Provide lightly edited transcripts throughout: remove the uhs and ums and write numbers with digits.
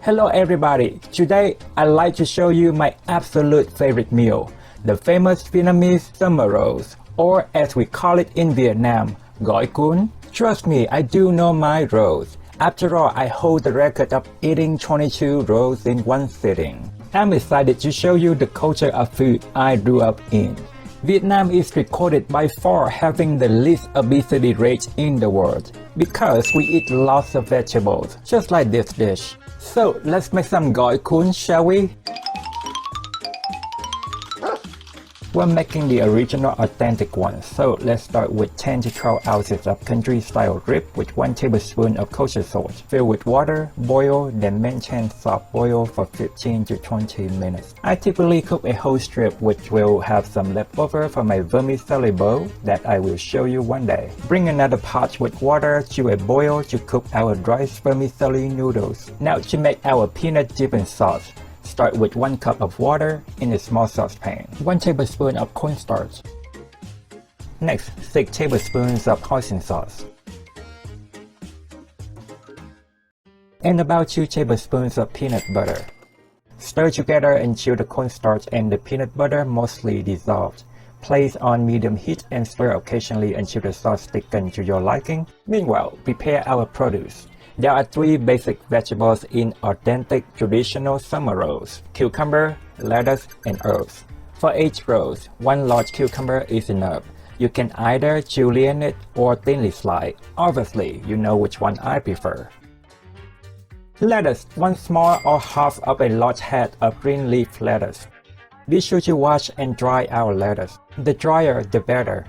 Hello everybody, today I'd like to show you my absolute favorite meal, the famous Vietnamese Summer Rolls, or as we call it in Vietnam, gỏi cuốn. Trust me, I do know my rolls. After all, I hold the record of eating 22 rolls in one sitting. I'm excited to show you the culture of food I grew up in. Vietnam is recorded by far having the least obesity rate in the world because we eat lots of vegetables, just like this dish. So let's make some gỏi cuốn, shall we? We're making the original authentic one, so let's start with 10 to 12 ounces of country-style rib with 1 tablespoon of kosher sauce. Fill with water, boil, then maintain soft boil for 15 to 20 minutes. I typically cook a whole strip which will have some leftover from my vermicelli bowl that I will show you one day. Bring another pot with water to a boil to cook our dry vermicelli noodles. Now to make our peanut dipping sauce. Start with 1 cup of water in a small saucepan, 1 tablespoon of cornstarch. Next, 6 tablespoons of Hoisin sauce, and about 2 tablespoons of peanut butter. Stir together until the cornstarch and the peanut butter mostly dissolved. Place on medium heat and stir occasionally until the sauce thickens to your liking. Meanwhile, prepare our produce. There are 3 basic vegetables in authentic traditional summer rolls: cucumber, lettuce, and herbs. For each roll, 1 large cucumber is enough. You can either julienne it or thinly slice. Obviously, you know which one I prefer. Lettuce, 1 small or half of a large head of green leaf lettuce. Be sure to wash and dry our lettuce. The drier, the better.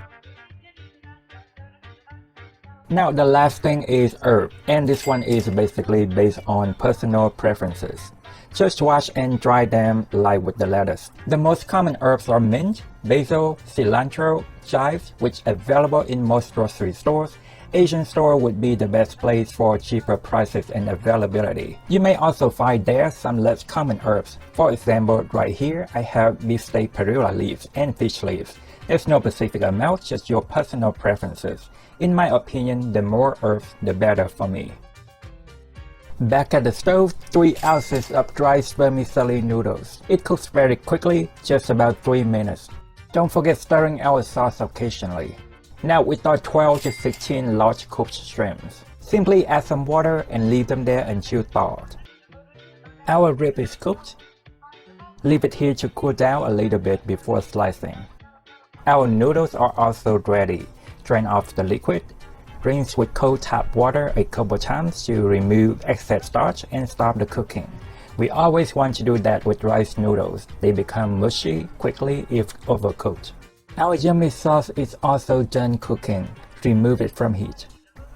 Now the last thing is herb, and this one is basically based on personal preferences. Just wash and dry them like with the lettuce. The most common herbs are mint, basil, cilantro, chives, which are available in most grocery stores. Asian store would be the best place for cheaper prices and availability. You may also find there some less common herbs. For example, right here I have beefsteak perilla leaves and fish leaves. There's no specific amount, just your personal preferences. In my opinion, the more herbs, the better for me. Back at the stove, 3 ounces of dry vermicelli noodles. It cooks very quickly, just about 3 minutes. Don't forget stirring our sauce occasionally. Now we start 12 to 16 large cooked shrimps. Simply add some water and leave them there until thawed. Our rib is cooked. Leave it here to cool down a little bit before slicing. Our noodles are also ready. Drain off the liquid. Rinse with cold tap water a couple times to remove excess starch and stop the cooking. We always want to do that with rice noodles. They become mushy quickly if overcooked. Our yummy sauce is also done cooking. Remove it from heat.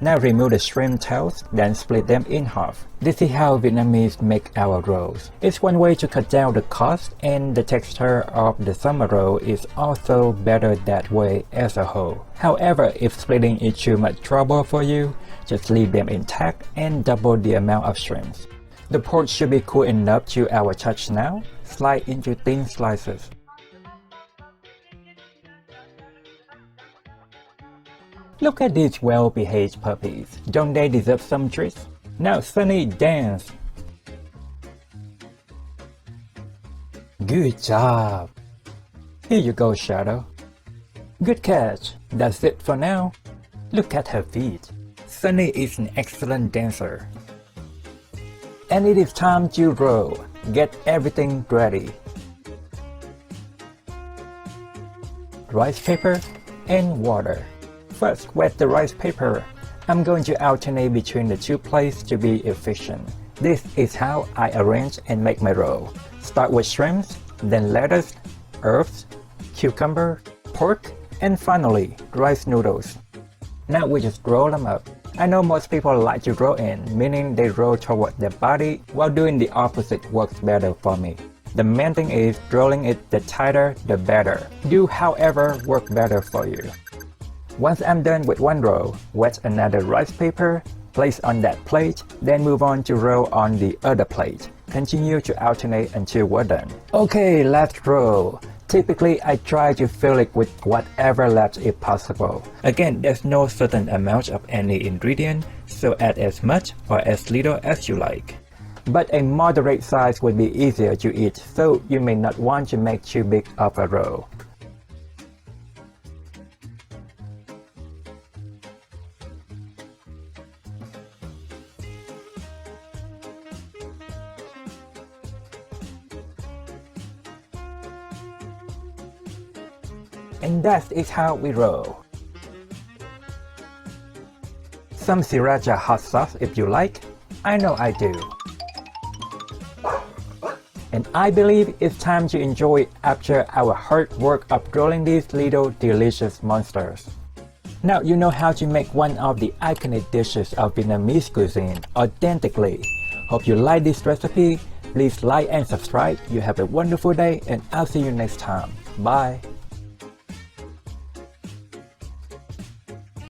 Now remove the shrimp tails, then split them in half. This is how Vietnamese make our rolls. It's one way to cut down the cost, and the texture of the summer roll is also better that way as a whole. However, if splitting is too much trouble for you, just leave them intact and double the amount of shrimps. The pork should be cool enough to our touch now. Slice into thin slices. Look at these well-behaved puppies. Don't they deserve some treats? Now Sunny, dance! Good job! Here you go, Shadow. Good catch. That's it for now. Look at her feet. Sunny is an excellent dancer. And it is time to roll. Get everything ready. Rice paper and water. First, wet the rice paper. I'm going to alternate between the 2 plates to be efficient. This is how I arrange and make my roll. Start with shrimps, then lettuce, herbs, cucumber, pork, and finally, rice noodles. Now we just roll them up. I know most people like to roll in, meaning they roll toward their body, while doing the opposite works better for me. The main thing is rolling it the tighter the better. Do however works better for you. Once I'm done with 1 roll, wet another rice paper, place on that plate, then move on to roll on the other plate. Continue to alternate until we're done. Okay, last roll. Typically, I try to fill it with whatever left if possible. Again, there's no certain amount of any ingredient, so add as much or as little as you like. But a moderate size would be easier to eat, so you may not want to make too big of a roll. And that is how we roll. Some sriracha hot sauce if you like. I know I do. And I believe it's time to enjoy after our hard work of rolling these little delicious monsters. Now you know how to make one of the iconic dishes of Vietnamese cuisine authentically. Hope you like this recipe. Please like and subscribe. You have a wonderful day and I'll see you next time. Bye.